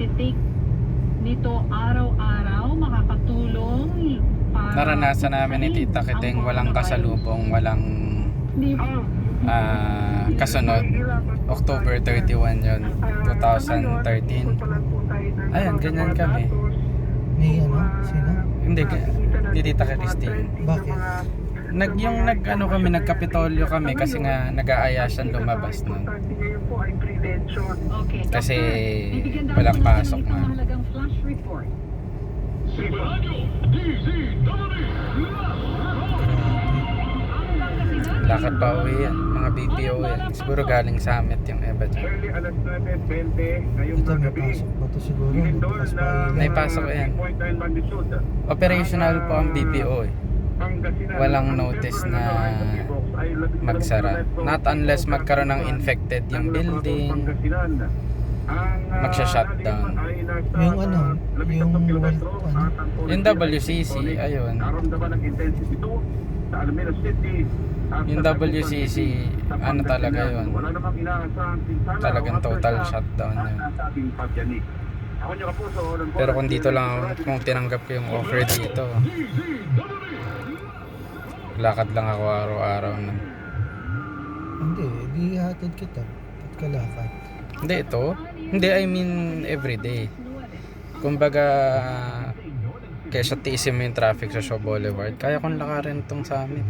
nagtitake nito araw-araw, makakatulong para Naranasan namin ni Tita Kiteng walang kasalubong, walang kasunod. October 31 yun, 2013. Ayun, ganyan kami. May ano? Sino? Hindi Tita Christine. Bakit? Nag-ano kami, nagkapitolyo kami kasi nga nag-aaya siyang lumabas nun. Okay. Kasi Bibigyan daw walang po natin pasok ng na. mahalagang flash report. Lakad pa uwi yan, mga BPO yan. Siguro galing summit yung iba dyan. Early alas 9:20 ngayong Ito may gabi. pasok ba ito siguro? May bukas pa yun. May pasok yan. 8.9 magnitude. Operational po ang BPO eh. Pangasinan. Walang Ang notice server na ng Box ay 12 magsara. kilometro. Not unless magkaroon ng infected yung building. Pangasinan. Ang Magsha-shutdown. lalim ay nasa Yung ano, 13 yung kilometro ano? at ang Yung WCC, ayun. Naramdaman ng intensity 2 sa Almena City. At Yung sa WCC, sa ano talaga yun? Wala namang inaasahang pinsala Talagang o total aftershock shutdown ang yun. nasabing pagyanig. Ako niyo kapuso, Pero kung dito lang ako, kung tinanggap ko yung offer dito, lakad lang ako araw-araw na. Hindi, di hatid kita. At kalakad. Hindi ito. Hindi, I mean everyday. Kumbaga, kaysa tiisin mo yung traffic sa Shaw Boulevard, kaya kong lakarin tong summit.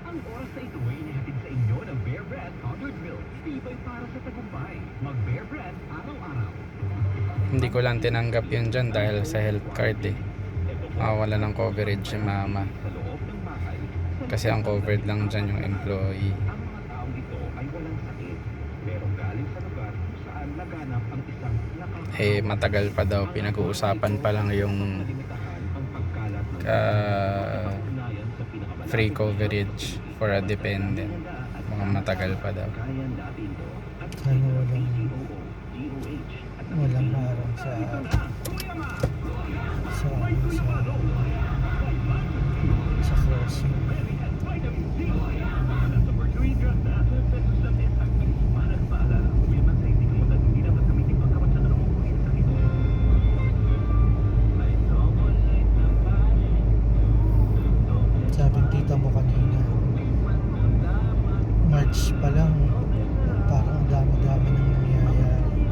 Ang oras na ito ay inihatid sa inyo ng Bear Brand Powdered Milk. Tibay para sa tagumpay. Mag Bear Brand araw-araw. Hindi ko lang tinanggap yun dyan dahil sa health card eh. Makawala ng coverage si mama. Sa loob ng bahay, Kasi ang covered lang dyan yung employee. ang mga taong ito ay walang sakit. Pero galing sa lugar kung saan naganap ang isang Eh matagal pa daw, pinag-uusapan pa lang yung limitahan ang pagkalat ng ka free coverage for a dependent. Mga matagal pa daw. kayan natin ito. At Sana walang, COO, DOH, at walang harang sa crossing. Sabi ng tita mo kanina, March pa lang, parang ang dami-dami nang nangyayari.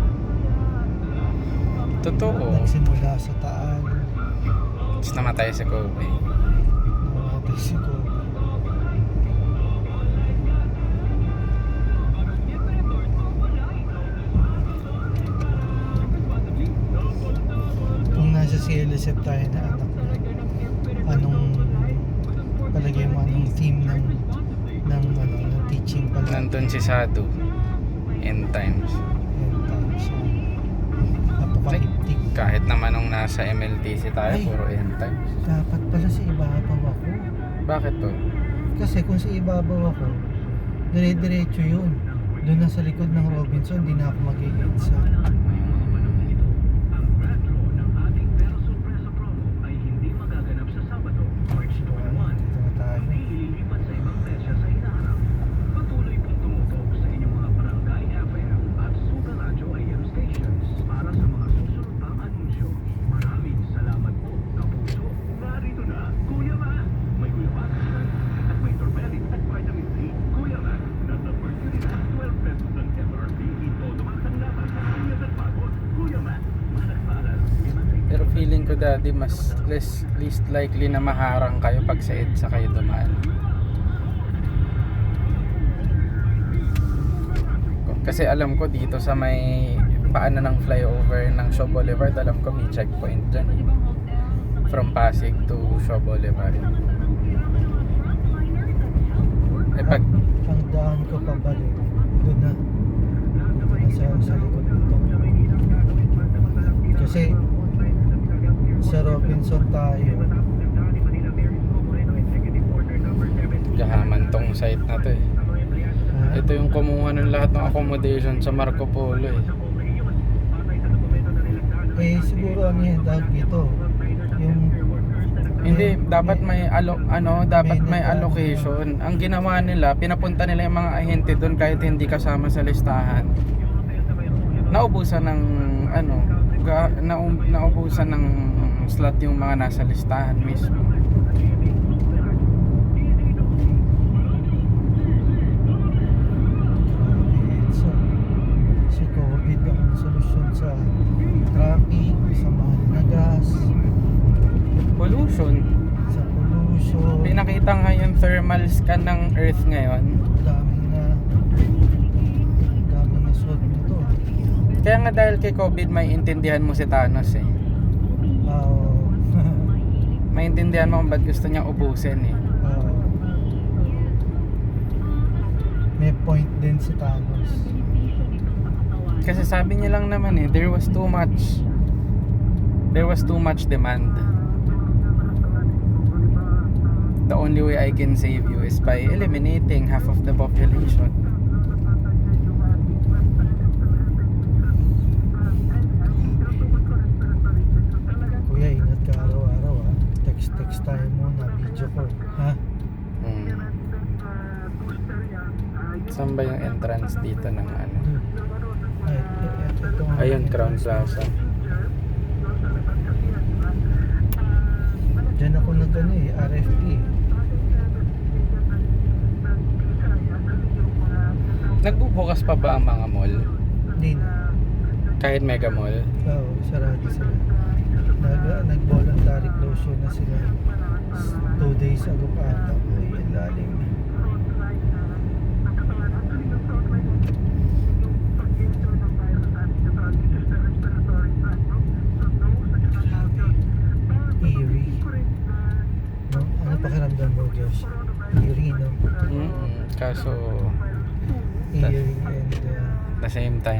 Totoo. Nagsimula sa Taal, Tapos namatay si Kobe. namatay si Kobe. Kung nasa CLSF tayo na anak mo, anong palagay mo, anong theme ng teaching pala? Nandun si Sadu. End times. End times. Apocalyptic. Kahit naman nung nasa MLTC tayo, Ay. puro end times. Dapat pala sa ibabaw ako. Bakit to? Kasi kung sa ibabaw ako, dire-diretso yun. Doon na sa likod ng Robinson, di na ako mag-i-EDSA. Dito na tayo. Pero feeling ko daddy, mas least likely na maharang kayo pag sa EDSA kayo dumaan. Kasi alam ko dito sa may paanan ng flyover ng Shaw Boulevard, alam ko may checkpoint dyan eh. From Pasig to Shaw Boulevard. Eh pag Ang daan ko pabalik, doon na. Dito na sa likod nito. Kasi sa Robinson tayo. gahaman tong site na to eh. Ito yung kumuha ng lahat ng accommodation sa Marco Polo eh. Eh siguro ano yan dahil dito. Yung Hindi, dapat may dapat may May allocation. Ang ginawa nila, pinapunta nila yung mga ahente doon kahit hindi kasama sa listahan. naubusan ng ano, naubusan ng slot yung mga nasa listahan mismo. So, si COVID ang solusyon sa traffic, sa mahal na gas, Pollution. sa pollution. Pinakita nga yung thermal scan ng Earth ngayon. daming na suot nito. Kaya nga dahil kay COVID, may intindihan mo si Thanos eh. Maintindihan mo kung ba't gusto niyang ubusin eh. May point din si Thanos. Kasi sabi niya lang naman eh, there was too much demand. The only way I can save you is by eliminating half of the population. Kuya, ingat ka araw-araw ha. Text tayo muna, video call. Ha? Saan ba yung entrance dito ng ano? Ay, ito ang- Ayun, Crown Plaza. Diyan ako RFP. Nagbubukas pa ba ang mga mall? Hindi na. Kahit mega mall? Oo, sarado sila. Nag-voluntary closure na sila 2 days ago pa ata. Ay, ang lalim. Eerie. No? Ano pakiramdam mo, Josh? Eerie, no? Kaso Eerie and the same time